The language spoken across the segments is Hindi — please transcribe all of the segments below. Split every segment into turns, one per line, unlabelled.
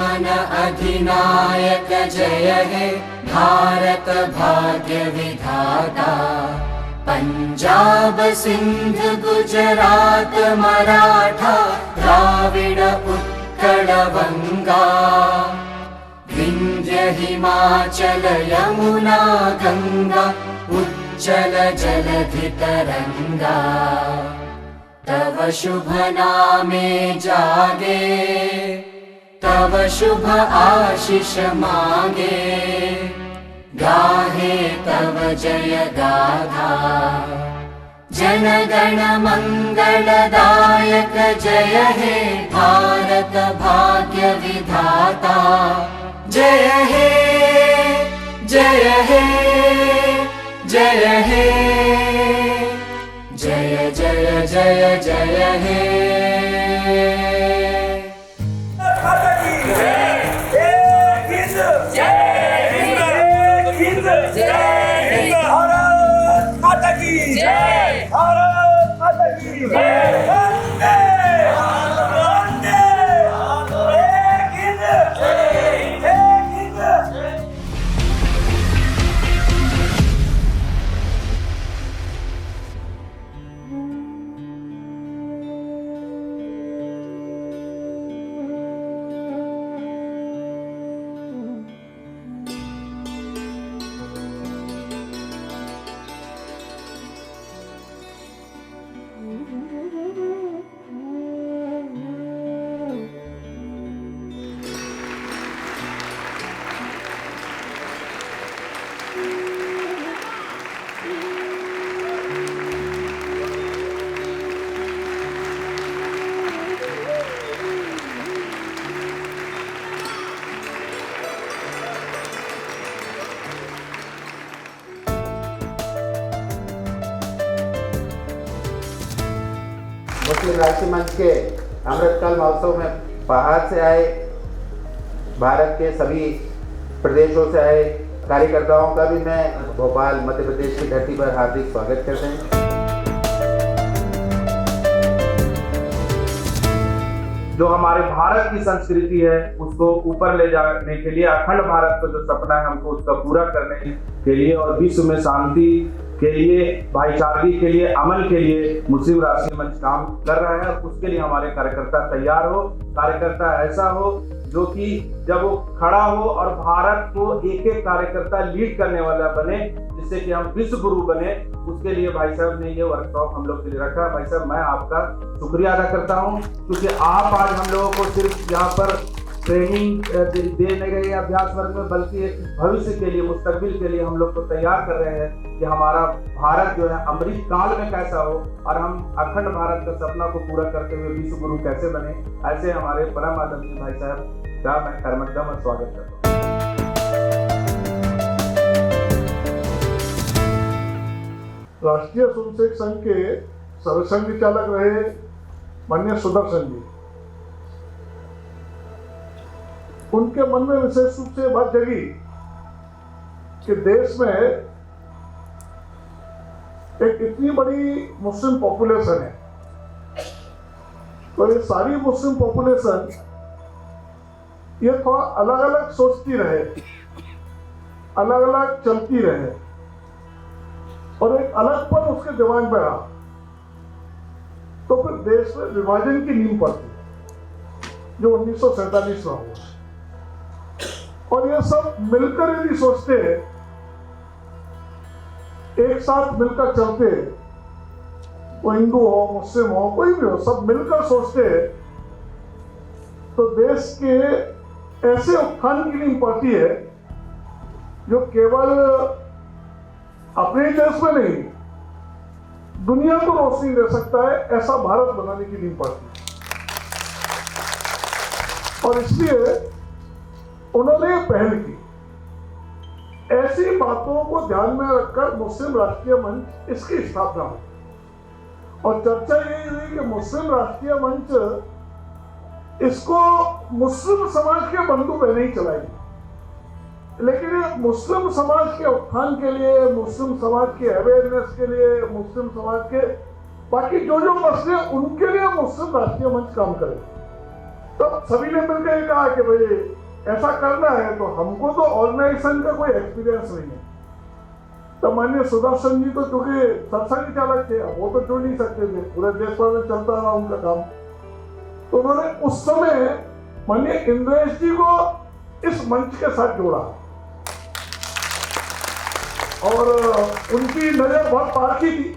दुश्मन अधिनायक जय हे भारत भाग्य विधाता। पंजाब सिंध गुजरात मराठा द्राविड उत्कल बंगा। विंध्य हिमाचल यमुना गंगा उच्चल जलधि तरंगा। तव शुभ नामे जागे तव शुभ आशीष मांगे। गाहे तव जय गाथा जन गण मंगलदायक जय हे भारत भाग्य विधाता। जय हे जय हे जय हे जय जय जय जय हे।
भारत माता की जय। भारत माता की जय।
मुस्लिम राष्ट्रीय मंच के अमृतकाल महोत्सव में बाहर से आए, भारत के सभी प्रदेशों से आए कार्यकर्ताओं का भी मैं भोपाल मध्य प्रदेश की धरती पर हार्दिक स्वागत करते हैं।
जो हमारे भारत की संस्कृति है उसको ऊपर ले जाने के लिए, अखंड भारत को जो सपना है हमको उसका पूरा करने के लिए और विश्व में शांति के लिए, भाईचारगी के लिए, अमन के लिए मुस्लिम राष्ट्रीय मंच काम कर रहा है। और उसके लिए हमारे कार्यकर्ता तैयार हो, कार्यकर्ता ऐसा हो जो कि जब वो खड़ा हो और भारत को एक एक कार्यकर्ता लीड करने वाला बने, जिससे कि हम विश्व गुरु बने। उसके लिए भाई साहब ने ये वर्कशॉप हम लोग के लिए रखा। भाई साहब मैं आपका शुक्रिया अदा करता हूँ, क्योंकि आप आज हम लोगों को सिर्फ यहाँ पर ट्रेनिंग दे नहीं रहे अभ्यास वर्ग में, बल्कि एक भविष्य के लिए, मुस्तकबिल के लिए हम लोग को तैयार कर रहे हैं कि हमारा भारत जो है अमृत काल में कैसा हो और हम अखंड भारत का सपना को पूरा करते हुए विश्व गुरु कैसे बने। ऐसे हमारे परम आदरणीय भाई साहब का मैं खरमकदम और स्वागत करता हूँ।
राष्ट्रीय स्वयंसेवक संघ के सरसंघ चालक रहे माननीय सुदर्शन जी, उनके मन में विशेष रूप से बात जगी कि देश में एक इतनी बड़ी मुस्लिम पॉपुलेशन है, तो ये सारी मुस्लिम पॉपुलेशन ये थोड़ा अलग अलग सोचती रहे, अलग अलग चलती रहे और एक अलग पन उसके दिमाग में रहा, तो फिर देश में विभाजन की नींव पड़ती जो 1947 में हुआ। और ये सब मिलकर यदि सोचते, एक साथ मिलकर चलते, वो हिंदू हो, मुस्लिम हो, कोई भी हो, सब मिलकर सोचते, तो देश के ऐसे उत्थान की नींव पड़ती है जो केवल अपने देश में नहीं दुनिया को रोशनी दे सकता है। ऐसा भारत बनाने की नींव पड़ती है और इसलिए उन्होंने पहल की। ऐसी बातों को ध्यान में रखकर मुस्लिम राष्ट्रीय मंच इसकी स्थापना हुई और चर्चा यही हुई कि मुस्लिम राष्ट्रीय मंच इसको मुस्लिम समाज के बंधु बहने ही चलाएगी, लेकिन मुस्लिम समाज के उत्थान के लिए, मुस्लिम समाज के अवेयरनेस के लिए, मुस्लिम समाज के बाकी जो मसले उनके लिए मुस्लिम राष्ट्रीय मंच काम करेगा। तो सभी ने मिलकर ये कहा कि भाई ऐसा करना है, तो हमको तो ऑर्गेनाइजेशन का कोई एक्सपीरियंस नहीं है। तो माननीय सुदर्शन जी तो चूंकि सत्संग चालक थे, वो तो जुड़ नहीं सकते थे, पूरे देश भर में चलता रहा उनका काम। तो उन्होंने उस समय माननीय इंद्रेश जी को इस मंच के साथ जोड़ा और उनकी नजर बहुत पारखी थी,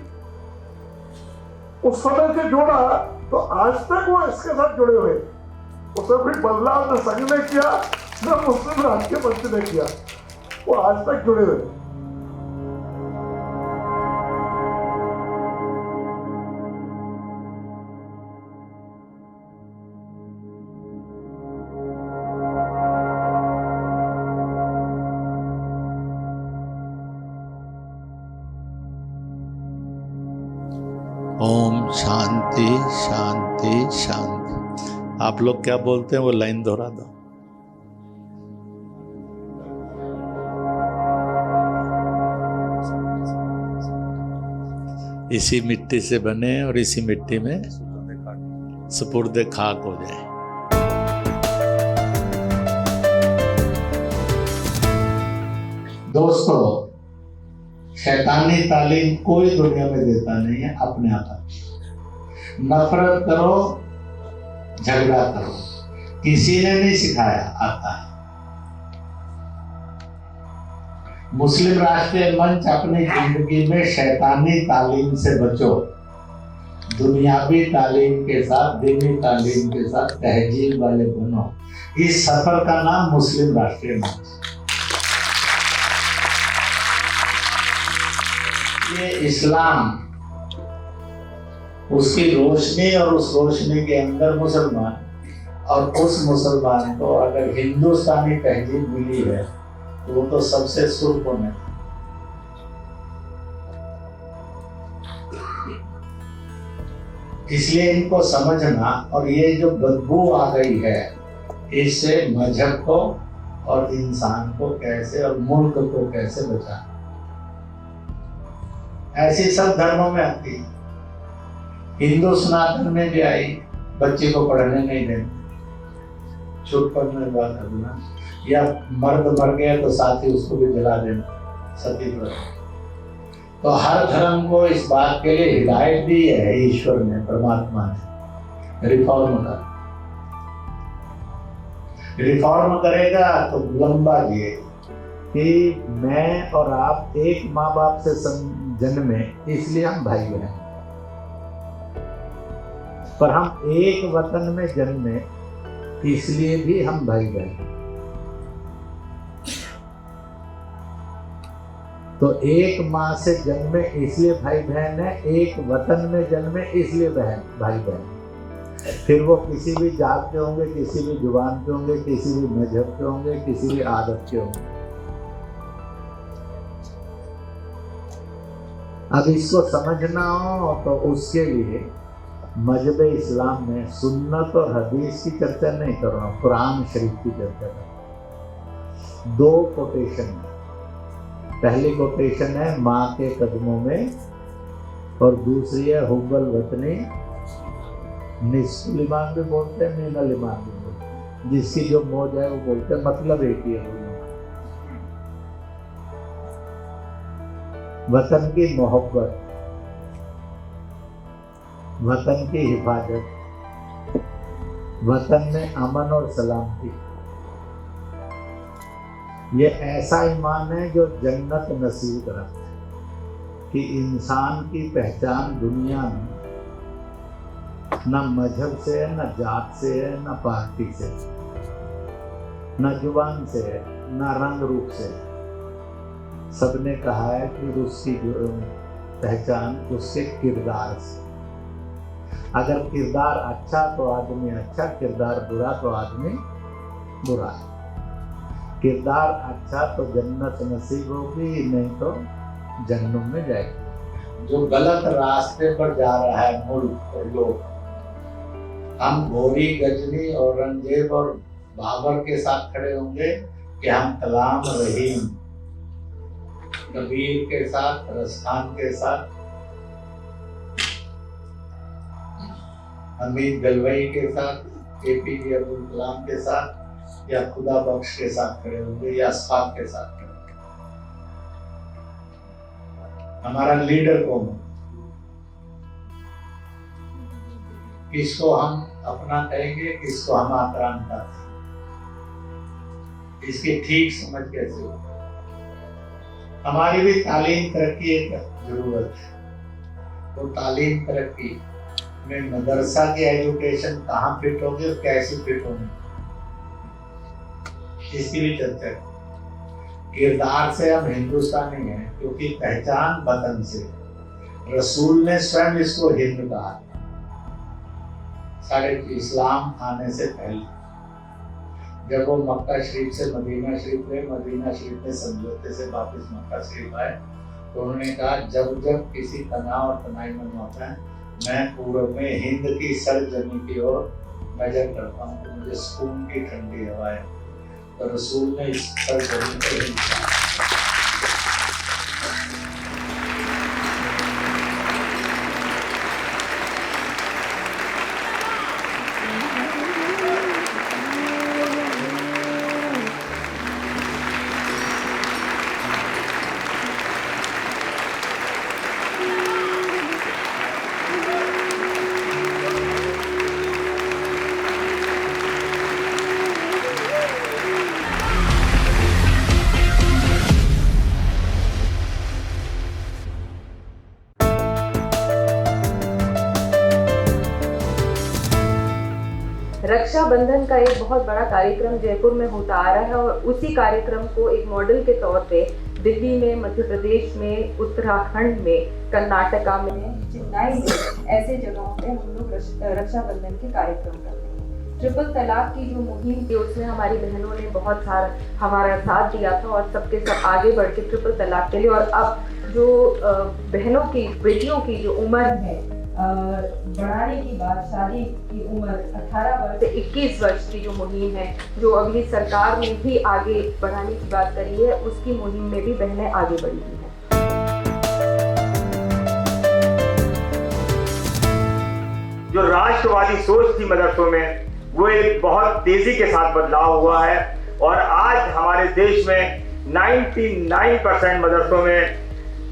उस समय से जोड़ा, तो आज तक वो इसके साथ जुड़े हुए। उसमें कोई बदलाव न संघ ने किया न मुस्लिम राष्ट्रीय मंच ने किया, वो आज तक जुड़े हुए।
ओम शांति शांति शांति। आप लोग क्या बोलते हैं वो लाइन दोहरा दो। इसी मिट्टी से बने और इसी मिट्टी में सुपुर्द खाक हो जाए। दोस्तों, शैतानी तालीम कोई दुनिया में देता नहीं है, अपने आप। नफरत करो, झगड़ा करो, किसी ने नहीं सिखाया, आता है। मुस्लिम राष्ट्रीय मंच अपनी जिंदगी में शैतानी तालीम से बचो, दुनियावी तालीम के साथ, दीनी तालीम के साथ तहजीब वाले बनो। इस सफर का नाम मुस्लिम राष्ट्रीय मंच। ये इस्लाम, उसकी रोशनी और उस रोशनी के अंदर मुसलमान, और उस मुसलमान को अगर हिंदुस्तानी तहजीब मिली है तो वो तो सबसे सुर्ख में। इसलिए इनको समझना, और ये जो बदबू आ गई है, इससे मजहब को और इंसान को कैसे और मुल्क को कैसे बचाना। ऐसी सब धर्मों में आती है। हिंदू सनातन में भी आई, बच्चे को पढ़ने नहीं देना, छूट पढ़ने की बात करना, या मर्द मर गया तो साथ ही उसको भी जला देना, सती प्रथा। तो हर धर्म को इस बात के लिए हिदायत दी है ईश्वर ने, परमात्मा ने, रिफॉर्म का। रिफॉर्म करेगा तो लंबा जिएगा। कि मैं और आप एक माँ बाप से जन्मे, इसलिए हम भाई बहन, पर हम एक वतन में जन्मे, इसलिए भी हम भाई बहन। तो एक माँ से जन्मे इसलिए भाई बहन है, एक वतन में जन्मे इसलिए भाई बहन। फिर वो किसी भी जात के होंगे, किसी भी जुबान के होंगे, किसी भी मजहब के होंगे, किसी भी आदत के होंगे। अब इसको समझना हो तो उसके लिए मजहब इस्लाम में सुन्नत और हदीस की चर्चा नहीं कर रहा हूँ, कुरान शरीफ की चर्चा कर रहा हूँ। 2 कोटेशन है। पहली कोटेशन है माँ के कदमों में, और दूसरी है हुब्बल वतनी निस्फुल ईमान भी बोलते हैं, मीनल ईमान भी बोलते हैं। जिसकी जो मौज है वो बोलते हैं, मतलब एक ही है। वतन की मोहब्बत, वतन की हिफाजत, वतन में अमन और सलामती, ये ऐसा ईमान है जो जन्नत नसीब करता है। कि इंसान की पहचान दुनिया में न मजहब से है, न जात से है, न पार्टी से, न जुबान से है, न रंग रूप से है। सबने कहा है कि उसकी पहचान उसके किरदार से। अगर किरदार अच्छा तो आदमी अच्छा, किरदार बुरा तो आदमी बुरा। किरदार अच्छा तो जन्नत नसीब होगी, नहीं तो जहन्नुम में जाएगी। जो गलत रास्ते पर जा रहा है मुल्क और लोग, हम घोड़ी, गजनी और रंगजेब और बाबर के साथ खड़े होंगे कि हम कलाम रहीम, कबीर के साथ, रसखान के साथ, हमीद गलवई के साथ, APJ अब्दुल कलाम के साथ या खुदा बख्श के साथ खड़े होंगे या अशफाक के साथ खड़े होंगे। हमारा लीडर कौन है, किसको हम अपना कहेंगे, किसको हम आक्रांता कहेंगे, इसकी ठीक समझ कैसे हो। हमारी भी तालीम तरक्की एक जरूरत है। तो तालीम तरक्की में मदरसा की एजुकेशन कहाँ फिट होगी और कैसे फिट होगी, इसकी भी चर्चा है। किरदार से हम हिंदुस्तानी हैं, क्योंकि पहचान वतन से। रसूल ने स्वयं इसको हिंद कहा, साढ़े इस्लाम आने से पहले। जब वो मक्का शरीफ से मदीना शरीफ गए, मदीना शरीफ में समझौते से वापस मक्का शरीफ आए, तो उन्होंने कहा जब जब किसी तनाव और तनाई मन होता है, मैं पूर्व में हिंद की सरजमी की ओर नजर करता हूँ, तो मुझे सुकून की ठंडी हवा है। तो रसूल ने इस सरजमी को हिंद कहा।
रक्षाबंधन का एक बहुत बड़ा कार्यक्रम जयपुर में होता आ रहा है और उसी कार्यक्रम को एक मॉडल के तौर पे दिल्ली में, मध्य प्रदेश में, उत्तराखंड में, कर्नाटका में, चेन्नई में, ऐसे जगहों पे हम लोग रक्षाबंधन के कार्यक्रम करते हैं। ट्रिपल तलाक की जो मुहिम थी उसमें हमारी बहनों ने बहुत सारा हमारा साथ दिया था और सबके सब आगे बढ़ के ट्रिपल तलाक के लिए। और अब जो बहनों की, बेटियों की जो उम्र है बढ़ाने की बात, शादी की उम्र 18 वर्ष से 21 वर्ष की जो मुहिम है, जो अभी सरकार ने भी आगे बढ़ाने की बात करी है, उसकी मुहिम में भी बहनें आगे बढ़ी हुई हैं।
जो राष्ट्रवादी सोच थी मदरसों में, वो एक बहुत तेजी के साथ बदलाव हुआ है और आज हमारे देश में 99% मदरसों में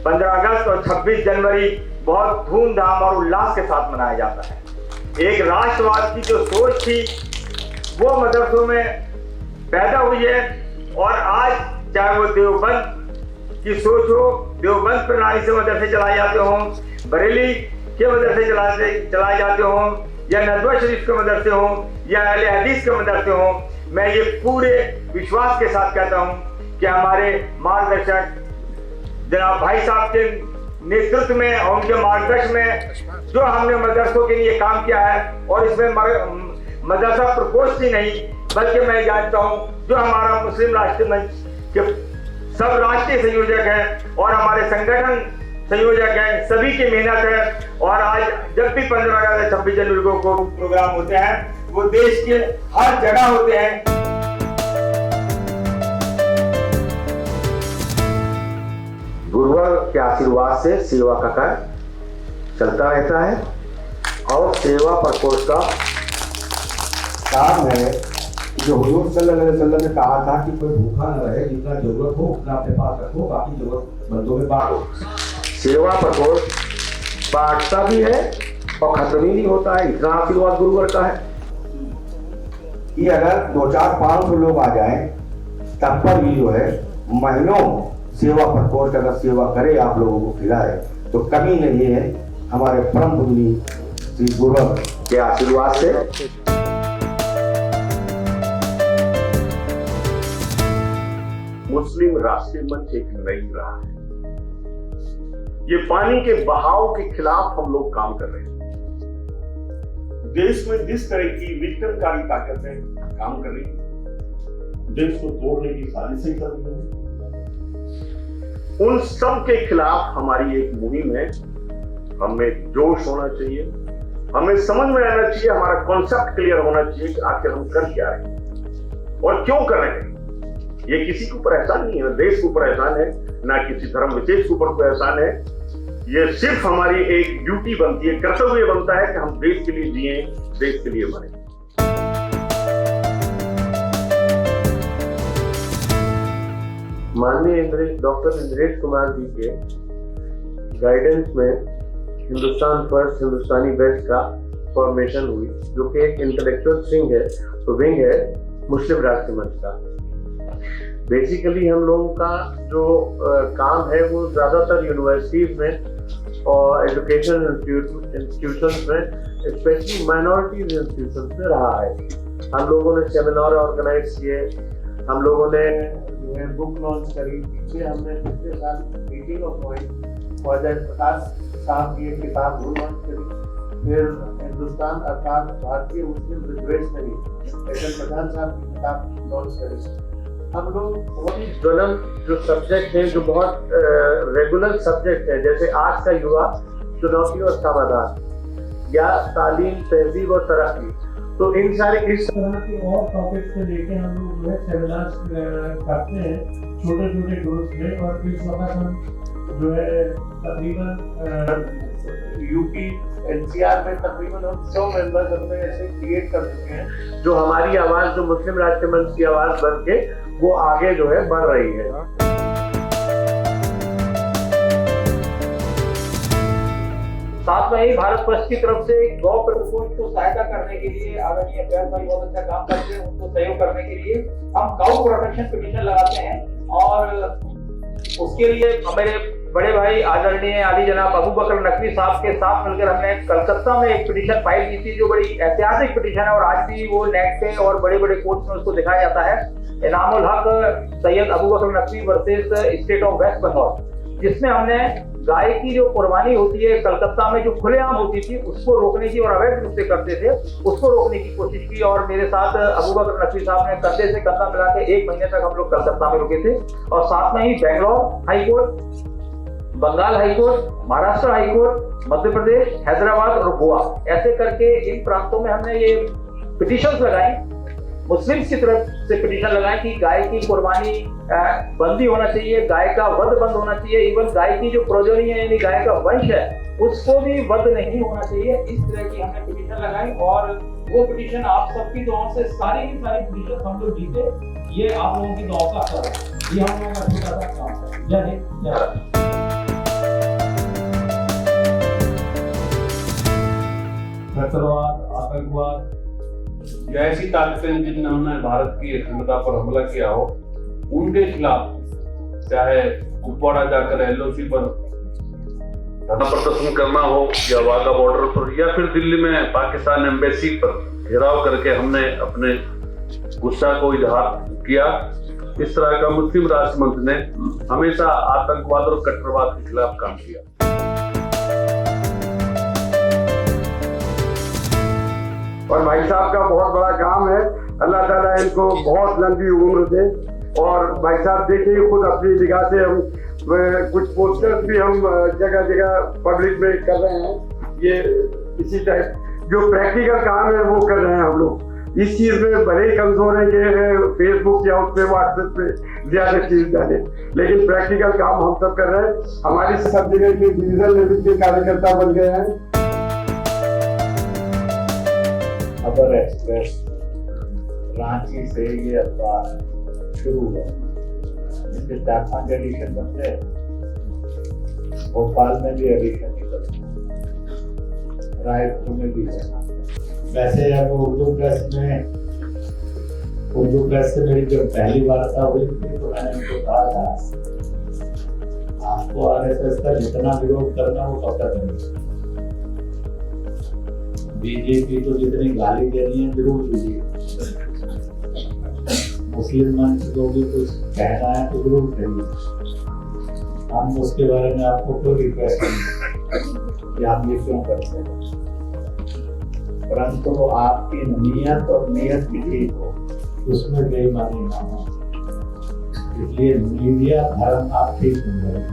15 अगस्त और 26 जनवरी बहुत धूमधाम और उल्लास के साथ मनाया जाता है। एक राष्ट्रवाद की जो सोच थी वो मदरसों में पैदा हुई है और आज चाहे वो देवबंद की सोच हो, देवबंद प्रणाली से मदरसे चलाए जाते हों, बरेली के मदरसे चलाए जाते हों, या नदवा शरीफ के मदरसे हों, या अहले हदीस के मदरसे हों, मैं ये पूरे विश्वास के साथ कहता हूँ कि हमारे मार्गदर्शक जनाब भाई साहब के नेतृत्व में और उनके मार्गदर्शन में जो हमने मदरसों के लिए काम किया है, और इसमें मदरसा प्रकोष्ठ ही नहीं बल्कि मैं जानता हूँ जो हमारा मुस्लिम राष्ट्रीय मंच के सब राष्ट्रीय संयोजक हैं और हमारे संगठन संयोजक हैं, सभी की मेहनत है। और आज जब भी 15 अगस्त 26 जनवरी को प्रोग्राम होते हैं, वो देश के हर जगह होते हैं।
गुरुवर के आशीर्वाद से सेवा का कार्य चलता रहता है और सेवा प्रकोष्ठ का
काम है जो हुजूर सल्लल्लाहु अलैहि वसल्लम ने कहा था कि कोई भूखा न रहे, जितना जरूरत हो उतना अपने पास रखो, बाकी जरूरतमंदों में बांटो।
सेवा प्रकोष्ठ बांटता भी है और खत्म ही नहीं होता है, इतना आशीर्वाद गुरुवर का है
कि अगर 2-4-500 लोग आ जाएं तब पर भी जो है महीनों सेवा प्रकोष्ठ अगर सेवा करे, आप लोगों को खिलाए, तो कमी नहीं है। हमारे परम पूज्य श्री गुरुवर
के आशीर्वाद से
मुस्लिम राष्ट्रीय मंच एक नई रहा है। ये पानी के बहाव के खिलाफ हम लोग काम कर रहे हैं। देश में जिस तरह की विघटनकारी ताकतें काम कर रही है, देश को तोड़ने की साजिशें कर रही है, उन सब के खिलाफ हमारी एक मुहिम है। हमें जोश होना चाहिए, हमें समझ में आना चाहिए, हमारा कॉन्सेप्ट क्लियर होना चाहिए कि आखिर हम कर क्या रहे हैं और क्यों कर रहे हैं। ये किसी के ऊपर एहसान नहीं है, देश के ऊपर एहसान है, ना किसी धर्म विशेष के ऊपर कोई एहसान है। ये सिर्फ हमारी एक ड्यूटी बनती है, कर्तव्य बनता है कि हम देश के लिए जिए, देश के लिए मरें।
माननीय डॉक्टर इंद्रेश कुमार जी के गाइडेंस में हिंदुस्तान फर्स्ट हिंदुस्तानी बेस्ट का फॉर्मेशन हुई, जो कि एक इंटेलेक्चुअल विंग है मुस्लिम राष्ट्रीय मंच का। बेसिकली हम लोगों का जो काम है वो ज़्यादातर यूनिवर्सिटीज़ में और एजुकेशन इंस्टीट्यूशंस में, स्पेशली माइनॉरिटीज इंस्टीट्यूशंस में रहा है। हम लोगों ने सेमिनार ऑर्गेनाइज किए, हम लोगों ने जो है बुक लॉन्च करी। पीछे हमने पिछले साल मीटिंग ऑफ माइंड ख्वाजा प्रकाश साहब की एक किताब लॉन्च करी। फिर हिंदुस्तान अर्थात भारतीय मुस्लिम लिटरेचर प्रधान साहब की किताब लॉन्च करी। हम लोग बहुत ही ज्वलंत जो सब्जेक्ट है, जो बहुत रेगुलर सब्जेक्ट है, जैसे आज का युवा, चुनौती और समाधान, या तालीम, तहजीब और तरक्की, तो इन सारे इस तरह के और टॉपिक्स को लेके हम लोग जो है सेमिनार्स करते हैं छोटे छोटे ग्रुप्स में। और इस वक्त हम जो है तकरीबन यूपी एनसीआर में तकरीबन हम 100 मेंबर्स अपने ऐसे क्रिएट कर चुके हैं, जो हमारी आवाज, जो मुस्लिम राष्ट्रीय मंच की आवाज बन के वो आगे जो है बढ़ रही है। साथ में ही भारत फर्स्ट की तरफ से गौ प्रकोष्ठ को सहायता करने के लिए आदरणीय अभ्यास भाई बहुत अच्छा काम करते हैं, उनको सहयोग करने के लिए हम काउ प्रोटेक्शन पिटीशन लगाते हैं। और उसके लिए हमारे बड़े भाई आदरणीय आदि जनाब अबू बकर नकवी साहब के साथ मिलकर हमने कलकत्ता में एक पिटीशन फाइल की थी, जो बड़ी ऐतिहासिक पिटीशन है और आज भी वो नेट पे और बड़े बड़े कोर्ट्स में उसको दिखाया जाता है। Inamul Haq Syed Abu Bakar Naqvi versus state of West Bengal, जिसमें हमने गाय की जो कुर्बानी होती है कलकत्ता में, जो खुलेआम होती थी, उसको रोकने की और अवैध रूप से करते थे, उसको रोकने की कोशिश की। और मेरे साथ अबू बकर नकवी साहब ने कंधे से कंधा मिला के 1 महीने तक हम लोग कलकत्ता में रुके थे। और साथ में ही Bangalore high court, Bengal high court, Maharashtra high court, Madhya Pradesh, Hyderabad और गोवा, ऐसे करके इन प्रांतों में हमने ये पिटीशंस लगाई, मुस्लिम्स की तरफ से पिटीशन लगाए कि गाय की कुर्बानी बंदी होना चाहिए, गाय का वध बंद होना चाहिए, इवन गाय की जो प्रोजनी है यानी गाय का वंश है उसको भी वध नहीं होना चाहिए। इस तरह की हमने पिटीशन लगाई और वो पिटीशन आप सबकी दुआओं से सारी की सारी पिटीशन हम लोग जीते। ये आप लोगों की दुआओं का असर है, ये हम लोगों का छोटा सा काम है। जय हिंद, जय भारत।
नक्सलवाद, आतंकवाद या ऐसी ताकतें जिन्होंने भारत की अखंडता पर हमला किया हो, उनके खिलाफ चाहे कुपवाड़ा जाकर एलओसी पर धरना प्रदर्शन करना हो, या वाघा बॉर्डर पर, या फिर दिल्ली में पाकिस्तान एम्बेसी पर घेराव करके हमने अपने गुस्सा को इजहार किया। इस तरह का मुस्लिम राष्ट्र मंच ने हमेशा आतंकवाद और कट्टरवाद के खिलाफ काम किया।
और भाई साहब का बहुत बड़ा काम है, अल्लाह ताला इनको बहुत लंबी उम्र दे। और भाई साहब देखिए खुद अपनी निगाह से हम कुछ पोस्टर्स भी हम जगह जगह पब्लिक में कर रहे हैं। ये इसी टाइप जो प्रैक्टिकल काम है वो कर रहे हैं हम लोग। इस चीज़ में भले ही कमजोर है कि फेसबुक या उस पर व्हाट्सएप पे ज़्यादा चीज़ डालें, लेकिन प्रैक्टिकल काम हम सब कर रहे हैं। हमारी सब जगह के डिविजन लेवल के कार्यकर्ता बन गए हैं।
खबर एक्सप्रेस रांची से ये अखबार शुरू हुआ, इसके 4-5 एडिशन बनते हैं। भोपाल में भी एडिशन निकलते हैं, रायपुर में भी है। वैसे अब उर्दू प्रेस से मेरी जब पहली वार्ता हुई थी तो मैंने उनको कहा था आपको आरएसएस का जितना विरोध करना वो पता नहीं, बीजेपी को जितनी गाली देनी है जरूर दीजिए, मुस्लिम मंच को भी कुछ कहना है तो जरूर कहिए। हम उसके बारे में आपको कोई रिक्वेस्ट नहीं कि आप ये क्यों करते हैं, परंतु आपकी नीयत और नीयत भी ठीक हो, उसमें बेईमानी ना हो। इसलिए मीडिया धर्म आप ठीक नहीं,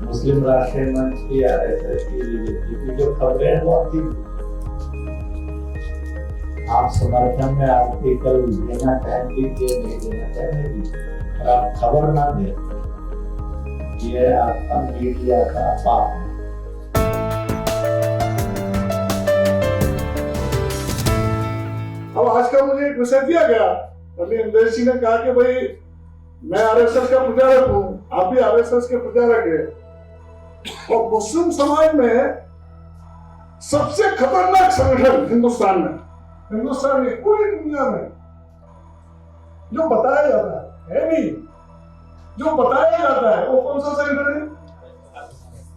मुस्लिम राष्ट्रीय मंच की, आरएसएस की, बीजेपी की जो खबरें हैं वो आप ठीक, आप समर्थन में आर्टिकल देना चाहें दीजिए, नहीं देना चाहें नहीं दीजिए, और आप खबर ना दें, ये आपका मीडिया का पाप है।
अब आज का मुझे एक विषय दिया गया, अभी इंद्रेश जी ने कहा कि भाई मैं आरएसएस का प्रचारक हूँ, आप भी आरएसएस के प्रचारक है। और मुस्लिम समाज में सबसे खतरनाक संगठन हिंदुस्तान में, पूरी दुनिया में जो बताया जाता है नहीं, जो बताया जाता है वो कौन सा संगठन है?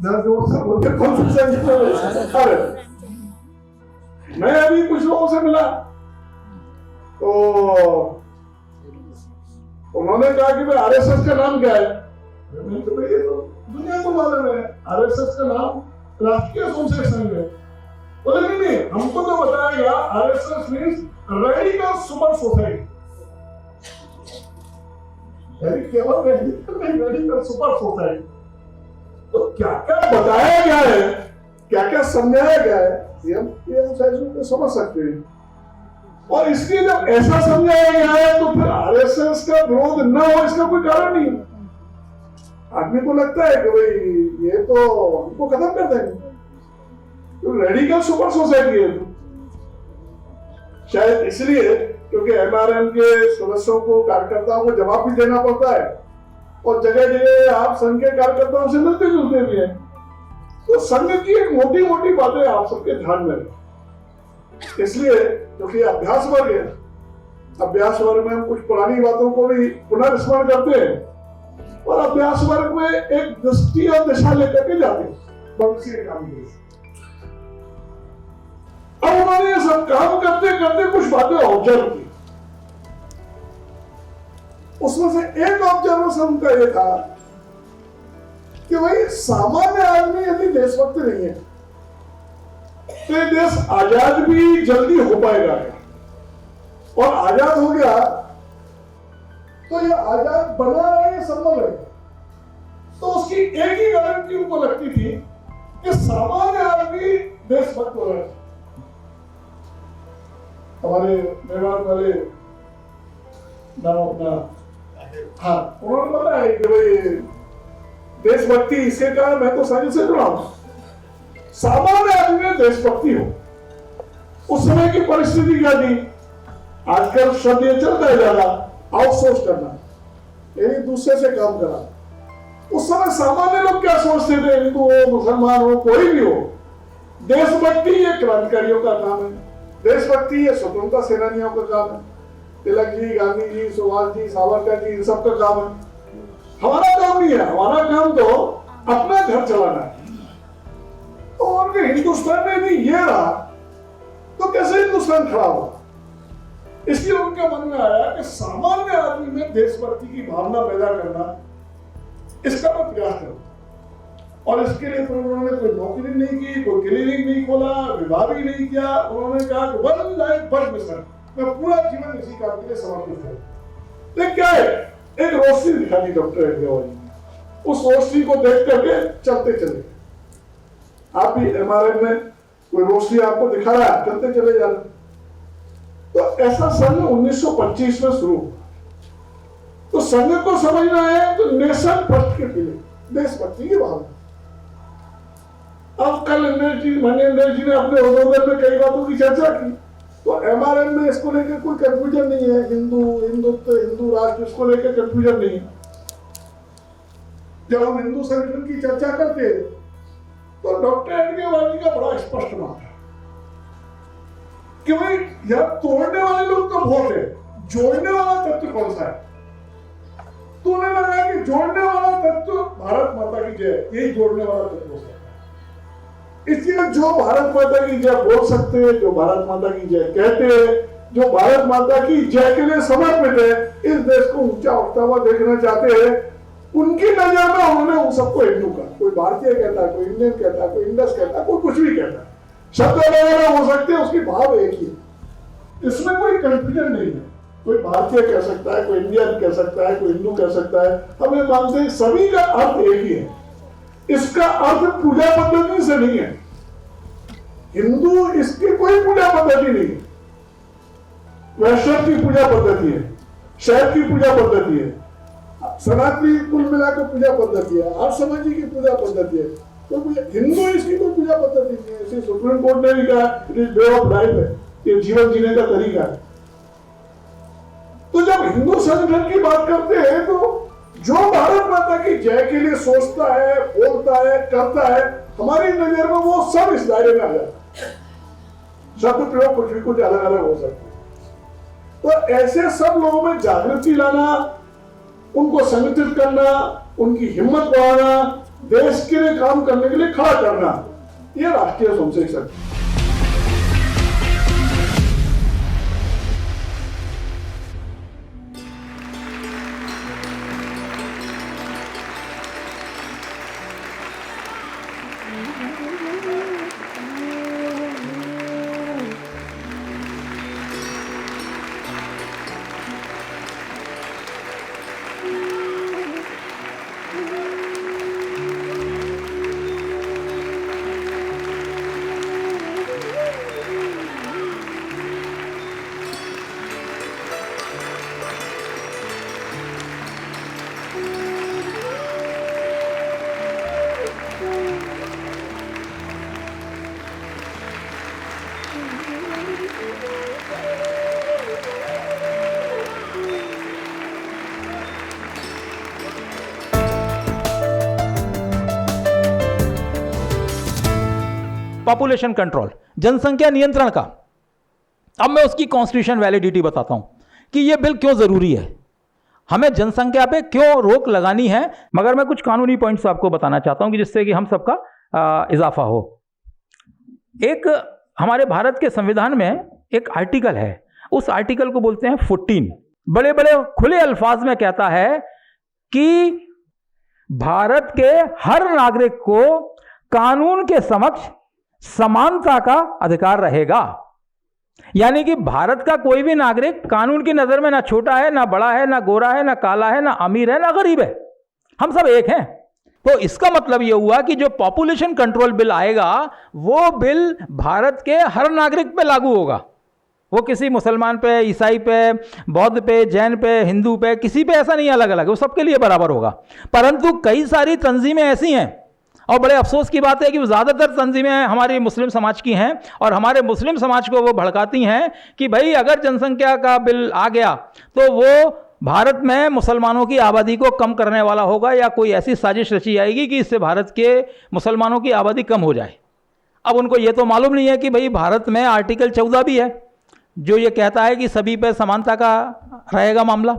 जरा जोर से बोलते, कौन सा संगठन है? अरे मैं अभी कुछ लोगों से मिला तो उन्होंने कहा कि भाई आरएसएस का नाम क्या है? मैंने तो भाई ये तो दुनिया को मालूम है, आरएसएस का नाम राष्ट्रीय स्वयंसेवक संघ है। बोले नहीं, हमको तो बताया गया RSS means radical super society. केवल रेडिकल सुपर सोसाइटी। तो क्या क्या बताया गया है, क्या क्या समझाया गया है, ये हम शायद समझ सकते हैं। और इसलिए जब ऐसा समझाया गया है तो फिर आरएसएस का विरोध न हो इसका कोई कारण नहीं। आदमी को लगता है कि भाई ये तो हमको खत्म कर देंगे, तो रेडिकल सुपर सोसाइटी है। शायद इसलिए क्योंकि एमआरएम के सदस्यों को, कार्यकर्ताओं को जवाब भी देना पड़ता है और जगह जगह आप संघ के कार्यकर्ताओं से मिलते जुलते भी हैं। तो संघ की एक मोटी मोटी बातें आप सबके ध्यान में, इसलिए क्योंकि अभ्यास वर्ग है, अभ्यास वर्ग में हम कुछ पुरानी बातों को भी पुनर्स्मरण करते हैं और अभ्यास वर्ग में एक दृष्टि और दिशा लेकर के जाते हैं भविष्य के काम के लिए। अब उन्होंने ये सब काम करते करते कुछ बातें ऑब्जर्व की। उसमें से एक ऑब्जर्वेशन उनका ये था कि भाई सामान्य आदमी यदि देशभक्त नहीं है तो ये देश आजाद भी जल्दी हो पाएगा, और आजाद हो गया तो ये आजाद बना रहे ये संभव है। तो उसकी एक ही गारंटी उनको लगती थी कि सामान्य आदमी देशभक्त हो रहा है। हमारे मेवाड़ वाले नाम अपना, हाँ, उन्होंने बताया कि भाई देशभक्ति इसके कारण मैं तो संघ से जुड़ा हूं। सामान्य आदमी में देशभक्ति हो। उस समय की परिस्थिति क्या थी? आजकल शब्द ये चलता है ज्यादा, आउटसोर्स करना, यानी दूसरे से काम करना। उस समय सामान्य लोग क्या सोचते थे? हिंदू हो, मुसलमान हो, कोई भी हो, देशभक्ति ये क्रांतिकारियों का काम है, देशभक्ति ये स्वतंत्रता सेनानियों का काम है, तिलक जी, गांधी जी, सुभाष जी, सावरकर जी, इन सब का काम है। हमारा काम नहीं है, हमारा काम तो अपना घर चलाना है। तो उनके हिंदुस्तान में भी ये रहा तो कैसे हिंदुस्तान खड़ा होगा? इसलिए उनके मन में आया कि सामान्य आदमी में देशभक्ति की भावना पैदा करना, इसका मैं प्रयास करूं। और इसके लिए तो उन्होंने कोई नौकरी नहीं की, कोई क्लिनिक नहीं खोला, विवाह भी नहीं किया। उन्होंने कहा कि वन लाइफ वन मिशन, मैं पूरा जीवन इसी काम के लिए समर्पित करूं। तो क्या है? एक रोशनी दिखा दी डॉक्टर अग्रवाल ने। उस रोशनी को देख करके चलते चले। आप भी एमआरएम में कोई रोशनी आपको दिखा रहा है, चलते चले जाना। तो ऐसा संघ 1925 में शुरू हुआ। तो संघ को समझना है तो नेशन फर्स्ट के पीछे देशभक्ति की भावना। अब कल इंद्र जी ने अपने उद्बोधन में कई बातों की चर्चा की। तो एमआरएम में इसको लेकर कोई कंफ्यूजन नहीं है, हिंदुत्व, हिंदू राष्ट्र, इसको लेकर कंफ्यूजन नहीं है। जब हम हिंदू संगठन की चर्चा करते हैं तो डॉक्टर अग्रवाल जी का बड़ा स्पष्ट मत है कि भाई यार तोड़ने वाले लोग तो बहुत है, जोड़ने वाला तत्व कौन सा है? तो उन्हें लगा कि जोड़ने वाला तत्व भारत माता की जय, यही जोड़ने वाला तत्व हो सकता है। इसलिए जो भारत माता की जय बोल सकते हैं, जो भारत माता की जय कहते हैं, जो भारत माता की जय के लिए समर्पित है, इस देश को ऊंचा उठता हुआ देखना चाहते हैं, उनकी नजर में उन्होंने उन सबको हिंदू का, कोई भारतीय कहता है, कोई इंडियन कहता है, कोई इंडस कहता है, कोई कुछ भी कहता है, शब्द अलग हो सकते हैं, उसकी भाव एक ही है। इसमें कोई कंफ्यूजन नहीं है। कोई भारतीय कह सकता है, कोई इंडियन कह सकता है, कोई हिंदू कह सकता है। हम ये मानते हैं सभी का अर्थ एक ही है। इसका अर्थ पूजा पद्धति से नहीं है। हिंदू, इसकी कोई पूजा पद्धति नहीं है। वैष्णव की पूजा पद्धति है, शैव की पूजा पद्धति है, सनातनी कुल मिलाकर पूजा पद्धति है, आर्य समाजी की पूजा पद्धति है। तो हिंदू इसकी कोई पूजा पद्धति नहीं है। इसे सुप्रीम कोर्ट ने भी कहा it is way of life है, ये जीवन जीने का तरीका है। तो जब हिंदू संगठन की बात करते हैं तो की जय के लिए सोचता है, बोलता है, करता है, हमारी नजर में वो सब इस दायरे में आ जाता है। शब्द प्रयोग कुछ अलग अलग हो सकते हैं। तो ऐसे सब लोगों में जागृति लाना, उनको संगठित करना, उनकी हिम्मत बढ़ाना, देश के लिए काम करने के लिए खड़ा करना, ये राष्ट्रीय स्वयंसेवक संघ।
पॉपुलेशन कंट्रोल, जनसंख्या नियंत्रण का। अब मैं उसकी कॉन्स्टिट्यूशन वैलिडिटी बताता हूं कि यह बिल क्यों जरूरी है, हमें जनसंख्या पे क्यों रोक लगानी है। मगर मैं कुछ कानूनी पॉइंट्स आपको बताना चाहता हूं कि जिससे कि हम सबका इजाफा हो। एक हमारे भारत के संविधान में एक आर्टिकल है, उस आर्टिकल को बोलते हैं 14। बड़े बड़े खुले अल्फाज में कहता है कि भारत के हर नागरिक को कानून के समक्ष समानता का अधिकार रहेगा। यानी कि भारत का कोई भी नागरिक कानून की नजर में ना छोटा है, ना बड़ा है, ना गोरा है, ना काला है, ना अमीर है, ना गरीब है, हम सब एक हैं। तो इसका मतलब यह हुआ कि जो पॉपुलेशन कंट्रोल बिल आएगा वो बिल भारत के हर नागरिक पे लागू होगा। वो किसी मुसलमान पे, ईसाई पे, बौद्ध पे, जैन पे, हिंदू पे, किसी पे ऐसा नहीं अलग अलग, वो सबके लिए बराबर होगा। परंतु कई सारी तंजीमें ऐसी हैं, और बड़े अफसोस की बात है कि ज़्यादातर तंजीमें हमारी मुस्लिम समाज की हैं, और हमारे मुस्लिम समाज को वो भड़काती हैं कि भाई अगर जनसंख्या का बिल आ गया तो वो भारत में मुसलमानों की आबादी को कम करने वाला होगा, या कोई ऐसी साजिश रची जाएगी कि इससे भारत के मुसलमानों की आबादी कम हो जाए। अब उनको ये तो मालूम नहीं है कि भाई भारत में आर्टिकल 14 भी है जो ये कहता है कि सभी पे समानता का रहेगा मामला।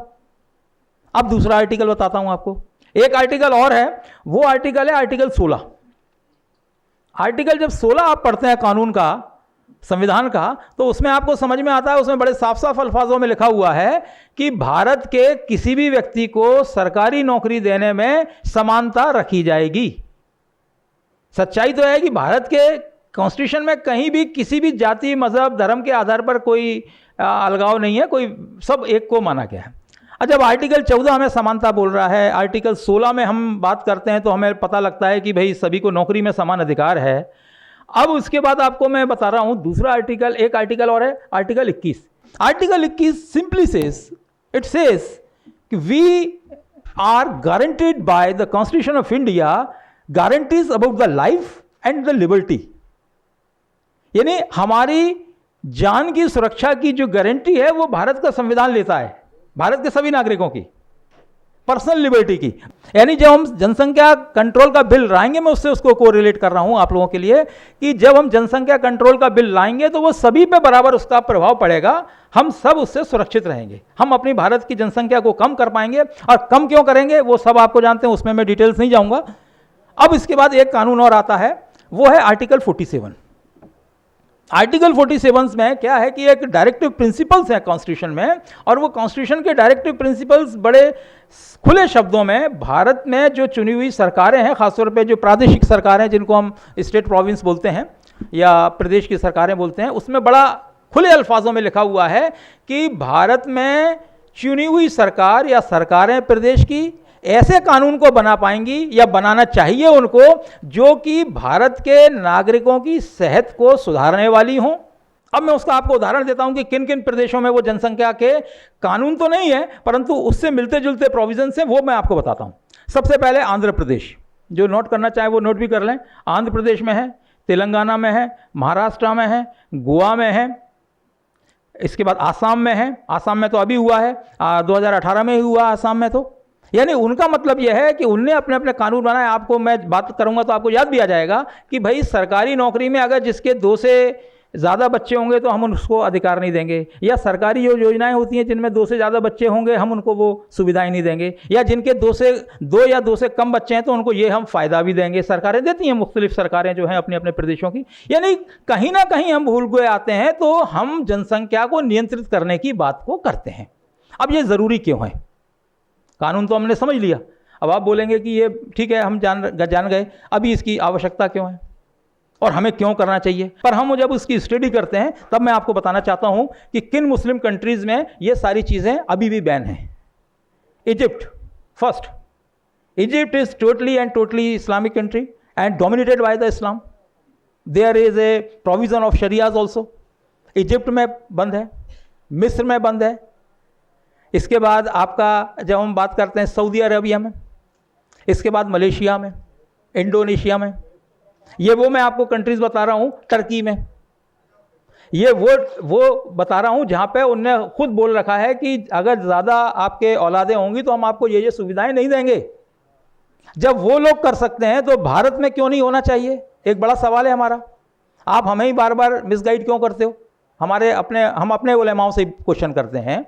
अब दूसरा आर्टिकल बताता हूं आपको। एक आर्टिकल और है, वो आर्टिकल है आर्टिकल 16। आर्टिकल जब 16 आप पढ़ते हैं कानून का, संविधान का, तो उसमें आपको समझ में आता है, उसमें बड़े साफ साफ अल्फाजों में लिखा हुआ है कि भारत के किसी भी व्यक्ति को सरकारी नौकरी देने में समानता रखी जाएगी। सच्चाई तो है कि भारत के कॉन्स्टिट्यूशन में कहीं भी किसी भी जाति, मजहब, धर्म के आधार पर कोई अलगाव नहीं है, कोई सब एक को माना गया है। जब आर्टिकल 14 हमें समानता बोल रहा है, आर्टिकल 16 में हम बात करते हैं तो हमें पता लगता है कि भाई सभी को नौकरी में समान अधिकार है। अब उसके बाद आपको मैं बता रहा हूं दूसरा आर्टिकल, एक आर्टिकल और है, article 21। Article 21 simply says, it says कि we are guaranteed by the constitution of India guarantees about the life and the liberty. यानी हमारी जान की सुरक्षा की जो गारंटी है वो भारत का संविधान लेता है, भारत के सभी नागरिकों की पर्सनल लिबर्टी की। यानी जब हम जनसंख्या कंट्रोल का बिल लाएंगे, मैं उससे उसको कोरिलेट कर रहा हूं आप लोगों के लिए कि जब हम जनसंख्या कंट्रोल का बिल लाएंगे तो वो सभी पे बराबर उसका प्रभाव पड़ेगा, हम सब उससे सुरक्षित रहेंगे, हम अपनी भारत की जनसंख्या को कम कर पाएंगे। और कम क्यों करेंगे वो सब आपको जानते हैं, उसमें मैं डिटेल्स नहीं जाऊंगा। अब इसके बाद एक कानून और आता है, वो है आर्टिकल 47। आर्टिकल 47 में क्या है कि एक डायरेक्टिव प्रिंसिपल्स है कॉन्स्टिट्यूशन में, और वो कॉन्स्टिट्यूशन के डायरेक्टिव प्रिंसिपल्स बड़े खुले शब्दों में भारत में जो चुनी हुई सरकारें हैं, खासतौर पे जो प्रादेशिक सरकारें जिनको हम स्टेट प्रोविंस बोलते हैं या प्रदेश की सरकारें बोलते हैं, उसमें बड़ा खुले अल्फाजों में लिखा हुआ है कि भारत में चुनी हुई सरकार या सरकारें प्रदेश की ऐसे कानून को बना पाएंगी या बनाना चाहिए उनको जो कि भारत के नागरिकों की सेहत को सुधारने वाली हों। अब मैं उसका आपको उदाहरण देता हूं कि किन किन प्रदेशों में वो जनसंख्या के कानून तो नहीं है परंतु उससे मिलते जुलते प्रोविजंस हैं, वो मैं आपको बताता हूं। सबसे पहले आंध्र प्रदेश, जो नोट करना चाहे वो नोट भी कर लें। आंध्र प्रदेश में है, तेलंगाना में है, महाराष्ट्र में है, गोवा में है, इसके बाद आसाम में है। आसाम में तो अभी हुआ है, 2018 में ही हुआ आसाम में। तो यानी उनका मतलब यह है कि उनने अपने अपने कानून बनाए। आपको मैं बात करूंगा तो आपको याद भी आ जाएगा कि भाई सरकारी नौकरी में अगर जिसके 2 से ज़्यादा बच्चे होंगे तो हम उसको अधिकार नहीं देंगे, या सरकारी जो योजनाएं होती हैं जिनमें 2 से ज़्यादा बच्चे होंगे हम उनको वो सुविधाएं नहीं देंगे, या जिनके 2 या 2 से कम बच्चे हैं तो उनको ये हम फ़ायदा भी देंगे। सरकारें देती हैं, मुख्तलिफ सरकारें जो हैं अपने अपने प्रदेशों की। यानी कहीं ना कहीं हम भूल गए आते हैं तो हम जनसंख्या को नियंत्रित करने की बात को करते हैं। अब ये ज़रूरी क्यों है? कानून तो हमने समझ लिया, अब आप बोलेंगे कि ये ठीक है हम जान गए, अभी इसकी आवश्यकता क्यों है और हमें क्यों करना चाहिए। पर हम जब उसकी स्टडी करते हैं तब मैं आपको बताना चाहता हूं कि किन मुस्लिम कंट्रीज़ में ये सारी चीज़ें अभी भी बैन हैं। Egypt first, Egypt is totally Islamic country and dominated by the Islam. There is a provision of shariahs also. Egypt में बंद है, मिस्र में बंद है। इसके बाद आपका जब हम बात करते हैं सऊदी अरबिया में, इसके बाद मलेशिया में, इंडोनेशिया में, ये वो मैं आपको कंट्रीज़ बता रहा हूँ। टर्की में, ये वो बता रहा हूँ जहाँ पे उनने खुद बोल रखा है कि अगर ज़्यादा आपके औलादें होंगी तो हम आपको ये सुविधाएं नहीं देंगे। जब वो लोग कर सकते हैं तो भारत में क्यों नहीं होना चाहिए? एक बड़ा सवाल है हमारा। आप हमें ही बार बार मिसगाइड क्यों करते हो? हम अपने उलेमाओं से क्वेश्चन करते हैं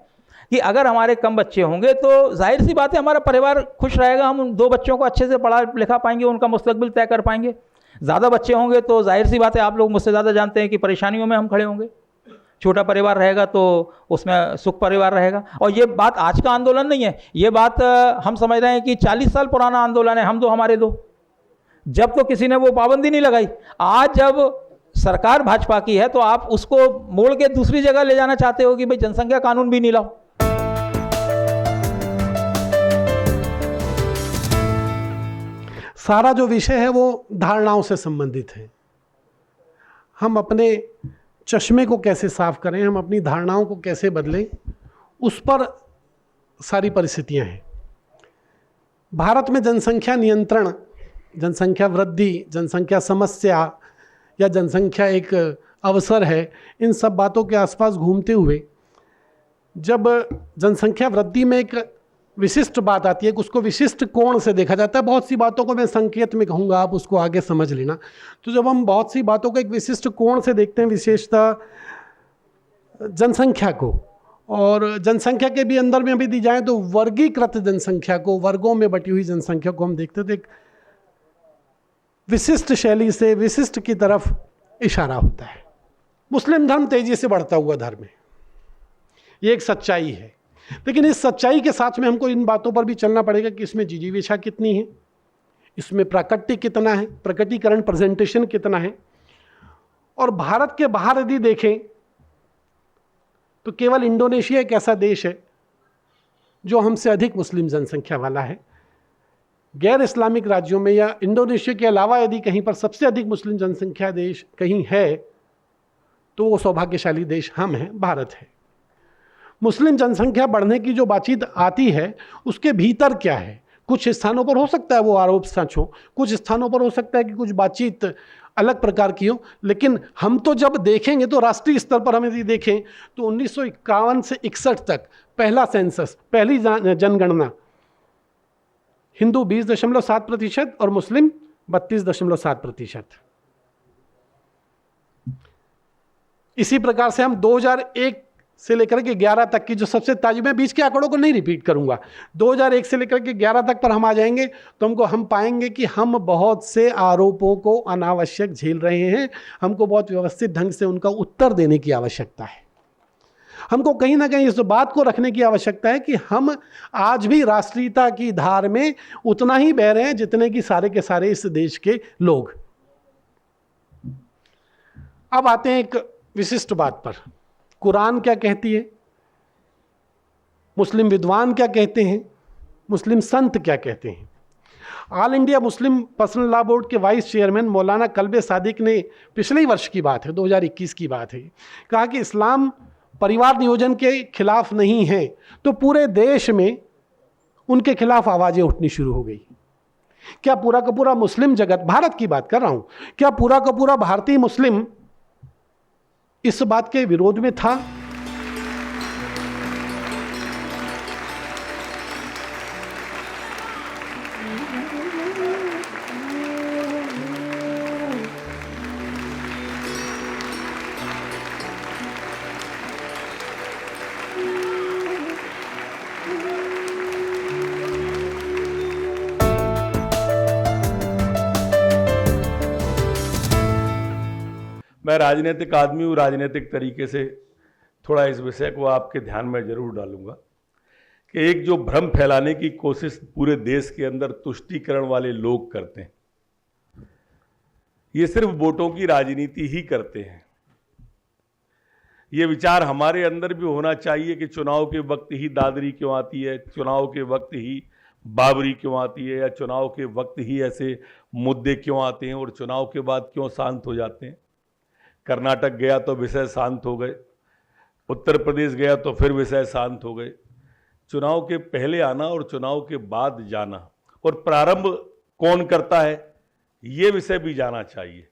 कि अगर हमारे कम बच्चे होंगे तो जाहिर सी बात है हमारा परिवार खुश रहेगा, हम उन 2 बच्चों को अच्छे से पढ़ा लिखा पाएंगे, उनका मुस्तकबिल तय कर पाएंगे। ज़्यादा बच्चे होंगे तो जाहिर सी बात है, आप लोग मुझसे ज़्यादा जानते हैं कि परेशानियों में हम खड़े होंगे। छोटा परिवार रहेगा तो उसमें सुख परिवार रहेगा। और ये बात आज का आंदोलन नहीं है, ये बात हम समझ रहे हैं कि 40 साल पुराना आंदोलन है। हम दो हमारे दो, जब तो किसी ने वो पाबंदी नहीं लगाई। आज जब सरकार भाजपा की है तो आप उसको मोड़ के दूसरी जगह ले जाना चाहते हो कि भाई जनसंख्या कानून भी नहीं लाओ।
सारा जो विषय है वो धारणाओं से संबंधित है। हम अपने चश्मे को कैसे साफ करें, हम अपनी धारणाओं को कैसे बदलें, उस पर सारी परिस्थितियां हैं। भारत में जनसंख्या नियंत्रण, जनसंख्या वृद्धि, जनसंख्या समस्या या जनसंख्या एक अवसर है, इन सब बातों के आसपास घूमते हुए जब जनसंख्या वृद्धि में एक विशिष्ट बात आती है कि उसको विशिष्ट कोण से देखा जाता है। बहुत सी बातों को मैं संकेत में कहूँगा, आप उसको आगे समझ लेना। तो जब हम बहुत सी बातों को एक विशिष्ट कोण से देखते हैं, विशेषता जनसंख्या को, और जनसंख्या के भी अंदर में भी दी जाए तो वर्गीकृत जनसंख्या को, वर्गों में बटी हुई जनसंख्या को हम देखते तो एक विशिष्ट शैली से विशिष्ट की तरफ इशारा होता है। मुस्लिम धर्म तेजी से बढ़ता हुआ धर्म है, ये एक सच्चाई है। लेकिन इस सच्चाई के साथ में हमको इन बातों पर भी चलना पड़ेगा कि इसमें जिजीविषा कितनी है, इसमें प्राकट्य कितना है, प्रकटीकरण प्रेजेंटेशन कितना है। और भारत के बाहर यदि देखें तो केवल इंडोनेशिया एक ऐसा देश है जो हमसे अधिक मुस्लिम जनसंख्या वाला है। गैर इस्लामिक राज्यों में या इंडोनेशिया के अलावा यदि कहीं पर सबसे अधिक मुस्लिम जनसंख्या देश कहीं है तो वो सौभाग्यशाली देश हम हैं, भारत है। मुस्लिम जनसंख्या बढ़ने की जो बातचीत आती है उसके भीतर क्या है? कुछ स्थानों पर हो सकता है वो आरोप सच हो, कुछ स्थानों पर हो सकता है कि कुछ बातचीत अलग प्रकार की हो। लेकिन हम तो जब देखेंगे तो राष्ट्रीय स्तर पर हम यदि देखें तो 1951 से 61 तक पहला सेंसस, पहली जनगणना, हिंदू 20.7% और मुस्लिम 32.7%। इसी प्रकार से हम 2001 से लेकर के 11 तक की जो सबसे ताजी, मैं बीच के आंकड़ों को नहीं रिपीट करूंगा, 2001 से लेकर के 11 तक पर हम आ जाएंगे तो हम पाएंगे कि हम बहुत से आरोपों को अनावश्यक झेल रहे हैं। हमको बहुत व्यवस्थित ढंग से उनका उत्तर देने की आवश्यकता है। हमको कहीं ना कहीं इस बात को रखने की आवश्यकता है कि हम आज भी राष्ट्रीयता की धार में उतना ही बह रहे हैं जितने कि सारे के सारे इस देश के लोग। अब आते हैं एक विशिष्ट बात पर, कुरान क्या कहती है, मुस्लिम विद्वान क्या कहते हैं, मुस्लिम संत क्या कहते हैं। All India Muslim personal law board के वाइस चेयरमैन मौलाना कल्बे सादिक ने पिछले ही वर्ष की बात है, 2021 की बात है, कहा कि इस्लाम परिवार नियोजन के खिलाफ नहीं है, तो पूरे देश में उनके खिलाफ आवाज़ें उठनी शुरू हो गई। क्या पूरा का पूरा मुस्लिम जगत, भारत की बात कर रहा हूं, क्या पूरा का पूरा भारतीय मुस्लिम इस बात के विरोध में था?
मैं राजनीतिक आदमी हूँ, राजनीतिक तरीके से थोड़ा इस विषय को आपके ध्यान में जरूर डालूंगा कि एक जो भ्रम फैलाने की कोशिश पूरे देश के अंदर तुष्टीकरण वाले लोग करते हैं, ये सिर्फ वोटों की राजनीति ही करते हैं। ये विचार हमारे अंदर भी होना चाहिए कि चुनाव के वक्त ही दादरी क्यों आती है, चुनाव के वक्त ही बाबरी क्यों आती है, या चुनाव के वक्त ही ऐसे मुद्दे क्यों आते हैं और चुनाव के बाद क्यों शांत हो जाते हैं। कर्नाटक गया तो विषय शांत हो गए, उत्तर प्रदेश गया तो फिर विषय शांत हो गए। चुनाव के पहले आना और चुनाव के बाद जाना और प्रारंभ कौन करता है, ये विषय भी जाना चाहिए।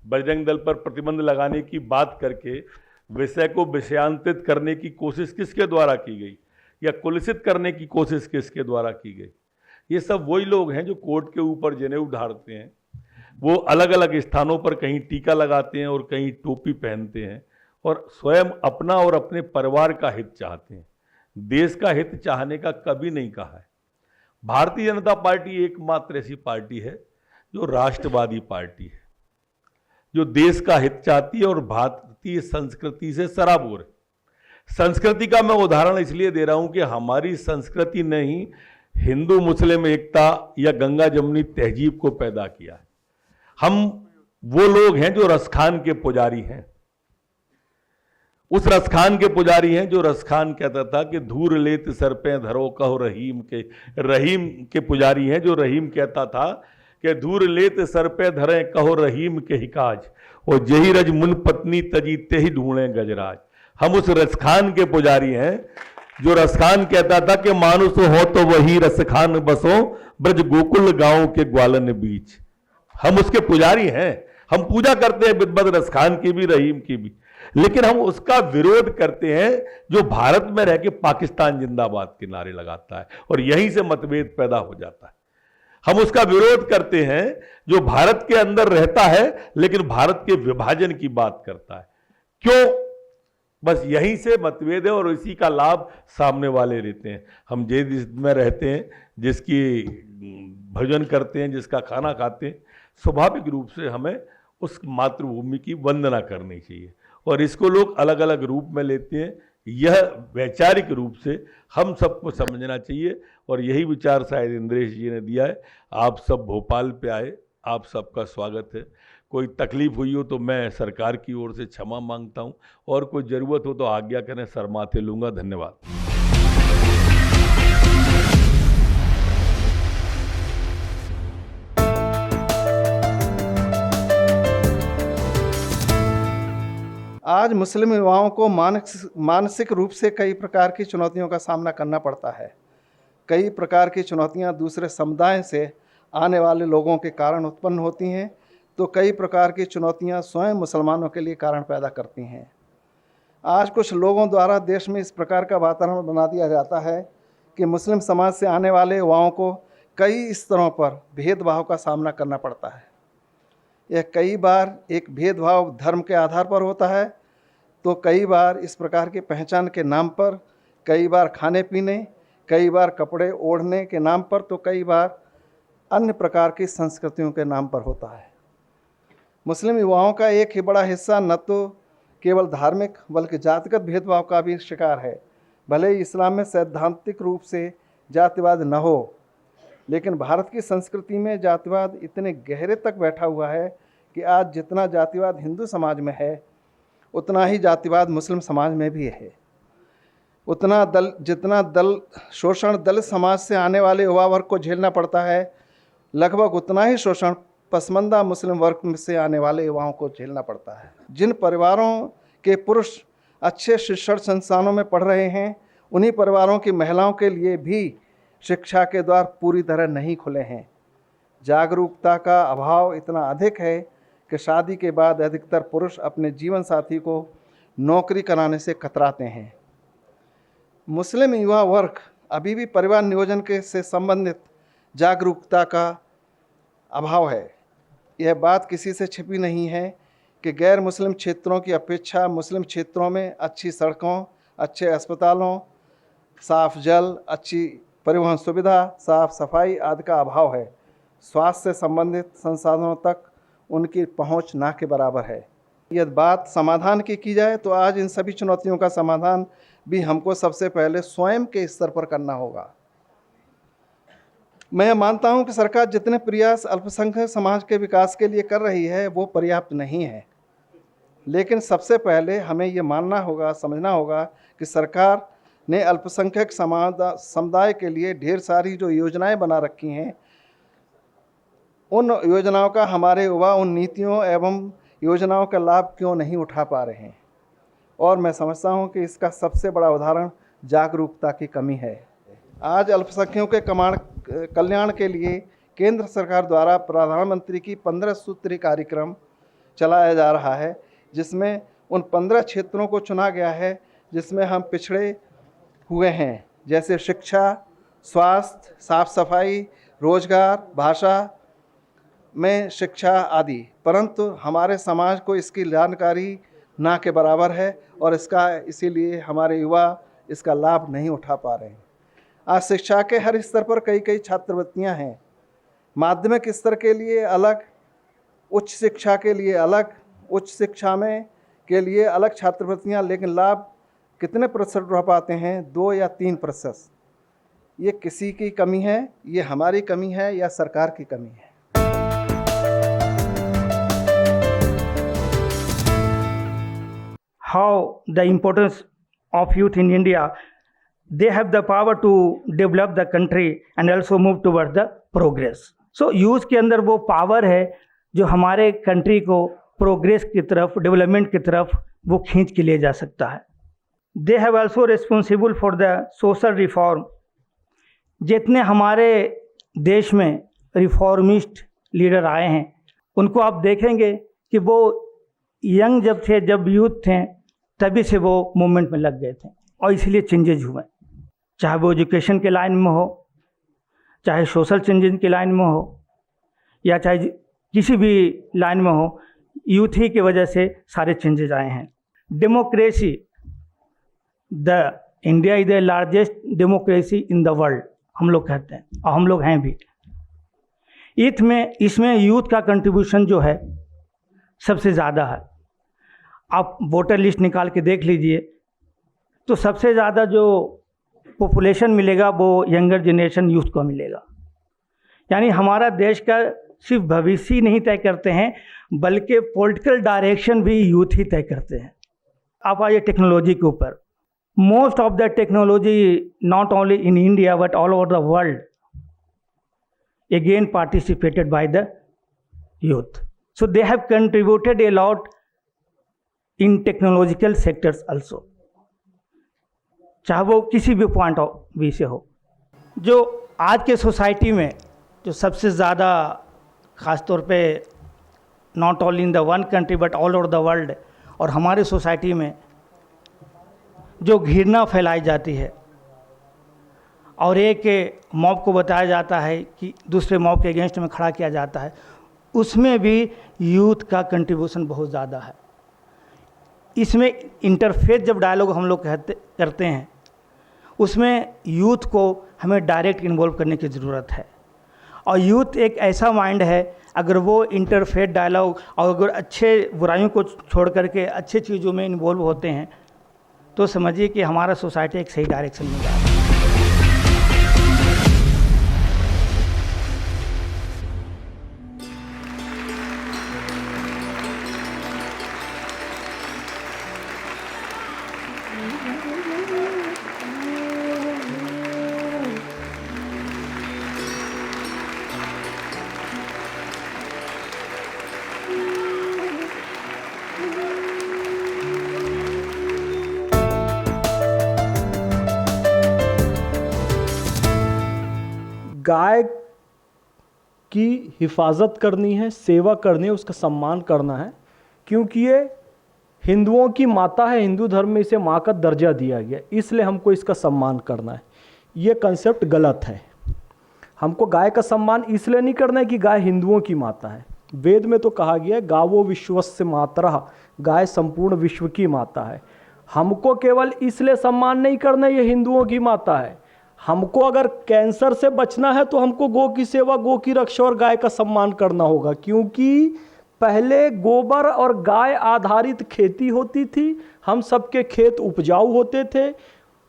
बजरंग दल पर प्रतिबंध लगाने की बात करके विषय को विषयांतरित करने की कोशिश किसके द्वारा की गई या कुलसित करने की कोशिश किसके द्वारा की गई। ये सब वही लोग हैं जो कोर्ट के ऊपर जनेऊ ढालते हैं, वो अलग अलग स्थानों पर कहीं टीका लगाते हैं और कहीं टोपी पहनते हैं और स्वयं अपना और अपने परिवार का हित चाहते हैं। देश का हित चाहने का कभी नहीं कहा है। भारतीय जनता पार्टी एकमात्र ऐसी पार्टी है जो राष्ट्रवादी पार्टी है, जो देश का हित चाहती है और भारतीय संस्कृति से सराबोर है। संस्कृति का मैं उदाहरण इसलिए दे रहा हूं कि हमारी संस्कृति ने ही हिंदू मुस्लिम एकता या गंगा जमुनी तहजीब को पैदा किया है। हम वो लोग हैं जो रसखान के पुजारी हैं, उस रसखान के पुजारी हैं जो रसखान कहता था कि धूर लेत सर पे धरो कहो रहीम के पुजारी हैं जो रहीम कहता था कि धूर लेत सर पे धरे कहो रहीम के हिकाज और जही रज मुन पत्नी तजी ते ही ढूंढे गजराज। हम उस रसखान के पुजारी हैं जो रसखान कहता था कि मानुष हो तो वही रसखान बसो ब्रज गोकुल गांव के ग्वालन बीच। हम उसके पुजारी हैं, हम पूजा करते हैं विद्वत रसखान की भी रहीम की भी, लेकिन हम उसका विरोध करते हैं जो भारत में रह के पाकिस्तान जिंदाबाद के नारे लगाता है और यहीं से मतभेद पैदा हो जाता है। हम उसका विरोध करते हैं जो भारत के अंदर रहता है लेकिन भारत के विभाजन की बात करता है। क्यों? बस यहीं से मतभेद है और इसी का लाभ सामने वाले लेते हैं। हम जिस में रहते हैं, जिसकी भोजन करते हैं, जिसका खाना खाते हैं, स्वाभाविक रूप से हमें उस मातृभूमि की वंदना करनी चाहिए और इसको लोग अलग अलग रूप में लेते हैं। यह वैचारिक रूप से हम सबको समझना चाहिए और यही विचार शायद इंद्रेश जी ने दिया है। आप सब भोपाल पे आए, आप सबका स्वागत है। कोई तकलीफ हुई हो तो मैं सरकार की ओर से क्षमा मांगता हूं और कोई ज़रूरत हो तो आज्ञा करें, सर माथे लूँगा। धन्यवाद।
आज मुस्लिम युवाओं को मानसिक रूप से कई प्रकार की चुनौतियों का सामना करना पड़ता है। कई प्रकार की चुनौतियां दूसरे समुदाय से आने वाले लोगों के कारण उत्पन्न होती हैं, तो कई प्रकार की चुनौतियां स्वयं मुसलमानों के लिए कारण पैदा करती हैं। आज कुछ लोगों द्वारा देश में इस प्रकार का वातावरण बना दिया जाता है कि मुस्लिम समाज से आने वाले युवाओं को कई स्तरों पर भेदभाव का सामना करना पड़ता है। यह कई बार एक भेदभाव धर्म के आधार पर होता है, तो कई बार इस प्रकार की पहचान के नाम पर, कई बार खाने पीने, कई बार कपड़े ओढ़ने के नाम पर, तो कई बार अन्य प्रकार की संस्कृतियों के नाम पर होता है। मुस्लिम युवाओं का एक ही बड़ा हिस्सा न तो केवल धार्मिक बल्कि जातिगत भेदभाव का भी शिकार है। भले ही इस्लाम में सैद्धांतिक रूप से जातिवाद न हो, लेकिन भारत की संस्कृति में जातिवाद इतने गहरे तक बैठा हुआ है कि आज जितना जातिवाद हिंदू समाज में है उतना ही जातिवाद मुस्लिम समाज में भी है। जितना शोषण दलित समाज से आने वाले युवा वर्ग को झेलना पड़ता है, लगभग उतना ही शोषण पसमानदा मुस्लिम वर्ग से आने वाले युवाओं को झेलना पड़ता है। जिन परिवारों के पुरुष अच्छे शिक्षण संस्थानों में पढ़ रहे हैं, उन्हीं परिवारों की महिलाओं के लिए भी शिक्षा के द्वार पूरी तरह नहीं खुले हैं। जागरूकता का अभाव इतना अधिक है कि शादी के बाद अधिकतर पुरुष अपने जीवन साथी को नौकरी कराने से कतराते हैं। मुस्लिम युवा वर्ग अभी भी परिवार नियोजन से संबंधित जागरूकता का अभाव है। यह बात किसी से छिपी नहीं है कि गैर मुस्लिम क्षेत्रों की अपेक्षा मुस्लिम क्षेत्रों में अच्छी सड़कों, अच्छे अस्पतालों, साफ जल, अच्छी परिवहन सुविधा, साफ सफाई आदि का अभाव है। स्वास्थ्य से संबंधित संसाधनों तक उनकी पहुंच ना के बराबर है। यदि बात समाधान की जाए तो आज इन सभी चुनौतियों का समाधान भी हमको सबसे पहले स्वयं के स्तर पर करना होगा। मैं मानता हूं कि सरकार जितने प्रयास अल्पसंख्यक समाज के विकास के लिए कर रही है वो पर्याप्त नहीं है, लेकिन सबसे पहले हमें ये मानना होगा, समझना होगा कि सरकार ने अल्पसंख्यक समुदाय के लिए ढेर सारी जो योजनाएं बना रखी हैं, उन योजनाओं का हमारे युवा उन नीतियों एवं योजनाओं का लाभ क्यों नहीं उठा पा रहे हैं। और मैं समझता हूं कि इसका सबसे बड़ा उदाहरण जागरूकता की कमी है। आज अल्पसंख्यकों के कल्याण के लिए केंद्र सरकार द्वारा प्रधानमंत्री की 15 सूत्री कार्यक्रम चलाया जा रहा है, जिसमें उन 15 क्षेत्रों को चुना गया है जिसमें हम पिछड़े हुए हैं, जैसे शिक्षा, स्वास्थ्य, साफ सफाई, रोजगार, भाषा में शिक्षा आदि। परंतु हमारे समाज को इसकी जानकारी ना के बराबर है और इसीलिए हमारे युवा इसका लाभ नहीं उठा पा रहे हैं। आज शिक्षा के हर स्तर पर कई छात्रवृत्तियां हैं। माध्यमिक स्तर के लिए अलग, उच्च शिक्षा के लिए अलग, उच्च शिक्षा में के लिए अलग छात्रवृत्तियां, लेकिन लाभ कितने प्रतिशत उठा पाते हैं? 2 या 3%। ये किसी की कमी है, ये हमारी कमी है या सरकार की कमी है?
How the importance of youth in India, they have the power to develop the country and also move toward the progress. So youth के अंदर वो पावर है जो हमारे कंट्री को प्रोग्रेस की तरफ, डेवलपमेंट की तरफ वो खींच के ले जा सकता है। They have also responsible for the social reform. जितने हमारे देश में रिफॉर्मिस्ट लीडर आए हैं, उनको आप देखेंगे कि वो यंग जब यूथ थे तभी से वो मूवमेंट में लग गए थे और इसलिए चेंजेज हुए, चाहे वो एजुकेशन के लाइन में हो, चाहे सोशल चेंजेस के लाइन में हो, या चाहे किसी भी लाइन में हो, यूथ ही की वजह से सारे चेंजेज आए हैं। Democracy, India is the largest democracy in the world, हम लोग कहते हैं और हम लोग हैं भी। इसमें यूथ का कंट्रीब्यूशन जो है सबसे ज़्यादा है। आप वोटर लिस्ट निकाल के देख लीजिए तो सबसे ज़्यादा जो पॉपुलेशन मिलेगा वो यंगर जनरेशन यूथ को मिलेगा। यानी हमारा देश का सिर्फ भविष्य ही नहीं तय करते हैं बल्कि पॉलिटिकल डायरेक्शन भी यूथ ही तय करते हैं। आप आइए टेक्नोलॉजी के ऊपर। Most of the technology not only in India but all over the world again participated by the youth. So they have contributed a lot in technological sectors also, चाहे वो किसी भी पॉइंट ऑफ व्यू से हो। जो आज के सोसाइटी में जो सबसे ज़्यादा ख़ास तौर पे not only in the one country but all over the world, और हमारे सोसाइटी में जो घृणा फैलाई जाती है और एक मॉब को बताया जाता है कि दूसरे मॉब के अगेंस्ट में खड़ा किया जाता है, उसमें भी यूथ का कंट्रीब्यूशन बहुत ज़्यादा है। इसमें इंटरफेथ जब डायलॉग हम लोग करते हैं उसमें यूथ को हमें डायरेक्ट इन्वॉल्व करने की ज़रूरत है। और यूथ एक ऐसा माइंड है, अगर वो इंटरफेथ डायलॉग और अगर अच्छे बुराइयों को छोड़ करके अच्छे चीज़ों में इन्वॉल्व होते हैं तो समझिए कि हमारा सोसाइटी एक सही डायरेक्शन में जा रहा है।
गाय की हिफाजत करनी है, सेवा करनी है, उसका सम्मान करना है, क्योंकि ये हिंदुओं की माता है। हिंदू धर्म में इसे माँ का दर्जा दिया गया, इसलिए हमको इसका सम्मान करना है। ये कंसेप्ट गलत है। हमको गाय का सम्मान इसलिए नहीं करना है कि गाय हिंदुओं की माता है। वेद में तो कहा गया है गावो विश्वस्य मातरः, गाय संपूर्ण विश्व की माता है। हमको केवल इसलिए सम्मान नहीं करना है ये हिंदुओं की माता है। हमको अगर कैंसर से बचना है तो हमको गौ की सेवा, गौ की रक्षा और गाय का सम्मान करना होगा, क्योंकि पहले गोबर और गाय आधारित खेती होती थी, हम सबके खेत उपजाऊ होते थे,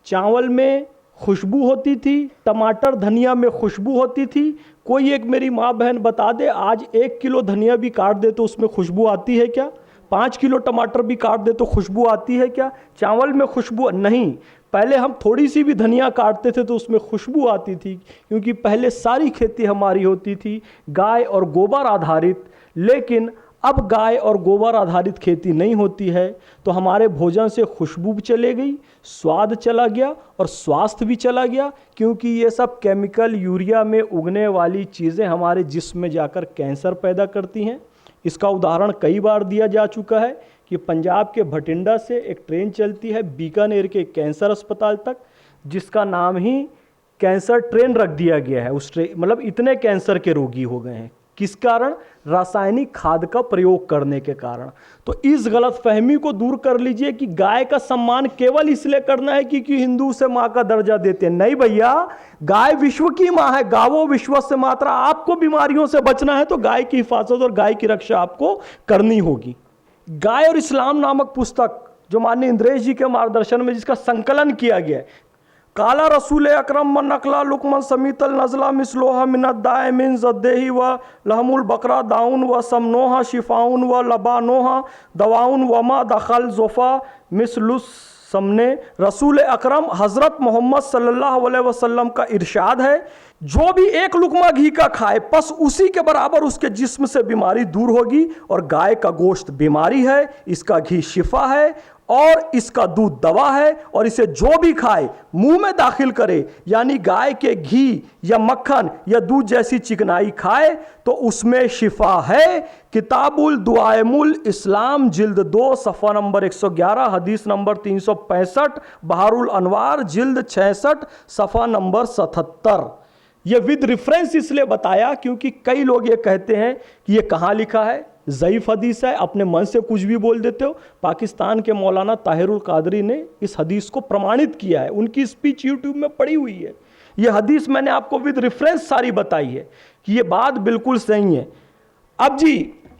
चावल में खुशबू होती थी, टमाटर धनिया में खुशबू होती थी। कोई एक मेरी माँ बहन बता दे, आज 1 किलो धनिया भी काट दे तो उसमें खुशबू आती है क्या? 5 किलो टमाटर भी काट दे तो खुशबू आती है क्या? चावल में खुशबू नहीं। पहले हम थोड़ी सी भी धनिया काटते थे तो उसमें खुशबू आती थी, क्योंकि पहले सारी खेती हमारी होती थी गाय और गोबर आधारित। लेकिन अब गाय और गोबर आधारित खेती नहीं होती है, तो हमारे भोजन से खुशबू भी चले गई, स्वाद चला गया और स्वास्थ्य भी चला गया, क्योंकि ये सब केमिकल यूरिया में उगने वाली चीज़ें हमारे जिस्म में जाकर कैंसर पैदा करती हैं। इसका उदाहरण कई बार दिया जा चुका है कि पंजाब के भटिंडा से एक ट्रेन चलती है बीकानेर के कैंसर अस्पताल तक, जिसका नाम ही कैंसर ट्रेन रख दिया गया है। उस ट्रेन मतलब इतने कैंसर के रोगी हो गए हैं, किस कारण? रासायनिक खाद का प्रयोग करने के कारण। तो इस गलतफहमी को दूर कर लीजिए कि गाय का सम्मान केवल इसलिए करना है क्योंकि हिंदू उसे माँ का दर्जा देते हैं। नहीं भैया, गाय विश्व की माँ है, गावो विश्वस्य मातरा। आपको बीमारियों से बचना है तो गाय की हिफाजत और गाय की रक्षा आपको करनी होगी। गाय और इस्लाम नामक पुस्तक जो माननीय इंद्रेश जी के मार्गदर्शन में जिसका संकलन किया गया है, काला रसूल अकरम मन नकला लुकमन समीतल नजला मिसलोहा मिनत दाए मिन जद्देही व लहमुल बकरा दाउन व समनोहा शिफाउन व लबानोहा दवाउन वमा दखल जोफ़ा मिसलुस समने। रसूल अकरम हज़रत मोहम्मद सल्लल्लाहु अलैहि वसल्लम का इरशाद है, जो भी एक लुकमा घी का खाए बस उसी के बराबर उसके जिस्म से बीमारी दूर होगी। और गाय का गोश्त बीमारी है, इसका घी शिफा है और इसका दूध दवा है, और इसे जो भी खाए मुंह में दाखिल करे, यानी गाय के घी या मक्खन या दूध जैसी चिकनाई खाए तो उसमें शिफा है। किताबुल दुआएमुल इस्लाम जिल्द 2 सफ़ा नंबर 111 हदीस नंबर 365, बहारुल अनवार जिल्द 66 सफ़ा नंबर 77। ये विद रेफरेंस इसलिए बताया क्योंकि कई लोग ये कहते हैं कि ये कहाँ लिखा है, ज़ईफ़ हदीस है, अपने मन से कुछ भी बोल देते हो। पाकिस्तान के मौलाना ताहिरुल कादरी ने इस हदीस को प्रमाणित किया है, उनकी स्पीच यूट्यूब में पड़ी हुई है। ये हदीस मैंने आपको विद रेफरेंस सारी बताई है कि ये बात बिल्कुल सही है। अब जी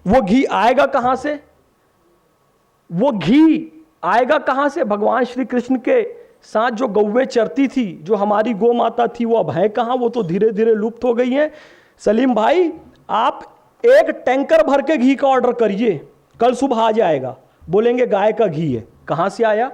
वो घी आएगा कहाँ से? वो घी आएगा कहाँ से? भगवान श्री कृष्ण के साथ जो गौवें चरती थी, जो हमारी गौ माता थी, वो अब है कहाँ? वो तो धीरे धीरे लुप्त हो गई हैं। सलीम भाई, आप 1 टैंकर भर के घी का ऑर्डर करिए, कल सुबह आ जाएगा। बोलेंगे गाय का घी है, कहाँ से आया?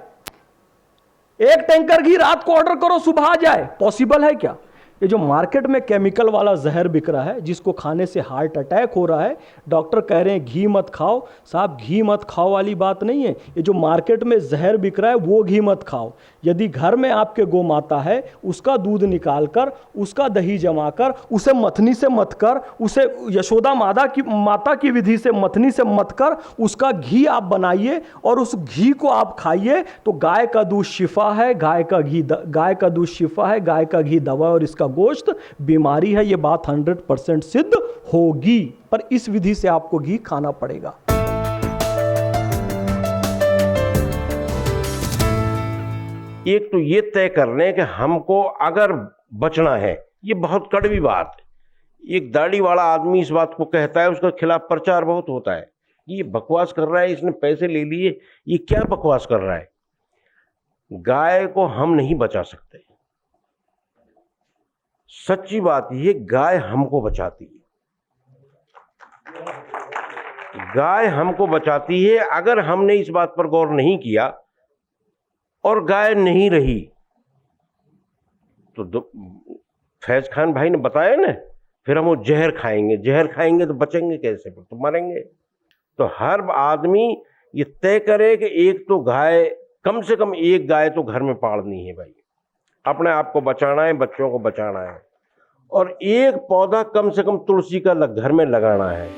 1 टैंकर घी रात को ऑर्डर करो, सुबह आ जाए, पॉसिबल है क्या? ये जो मार्केट में केमिकल वाला जहर बिक रहा है, जिसको खाने से हार्ट अटैक हो रहा है, डॉक्टर कह रहे हैं घी मत खाओ। साहब, घी मत खाओ वाली बात नहीं है। ये जो मार्केट में जहर बिक रहा है वो घी मत खाओ। यदि घर में आपके गौ माता है, उसका दूध निकाल कर, उसका दही जमा कर, उसे मथनी से मत कर, उसे यशोदा माता की विधि से मथनी से मत कर, उसका घी आप बनाइए और उस घी को आप खाइए, तो गाय का दूध शिफा है, गाय का दूध शिफा है, गाय का घी दवा और इसका गोश्त बीमारी है। ये बात 100% सिद्ध होगी, पर इस विधि से आपको घी खाना पड़ेगा।
एक तो ये तय कर लें कि हमको अगर बचना है, ये बहुत कड़वी बात है। एक दाढ़ी वाला आदमी इस बात को कहता है, उसका खिलाफ प्रचार बहुत होता है, ये बकवास कर रहा है, इसने पैसे ले लिए, ये क्या बकवास कर रहा है। गाय को हम नहीं बचा सकते। सच्ची बात ये, गाय हमको बचाती है। गाय हमको बचाती है। अगर हमने इस बात पर गौर नहीं किया और गाय नहीं रही तो फैज खान भाई ने बताया ना, फिर हम वो जहर खाएंगे तो बचेंगे कैसे, फिर तो मरेंगे। तो हर आदमी ये तय करे कि एक तो गाय, कम से कम एक गाय तो घर में पालनी है भाई। अपने आप को बचाना है, बच्चों को बचाना है, और एक पौधा कम से कम तुलसी का घर में लगाना है।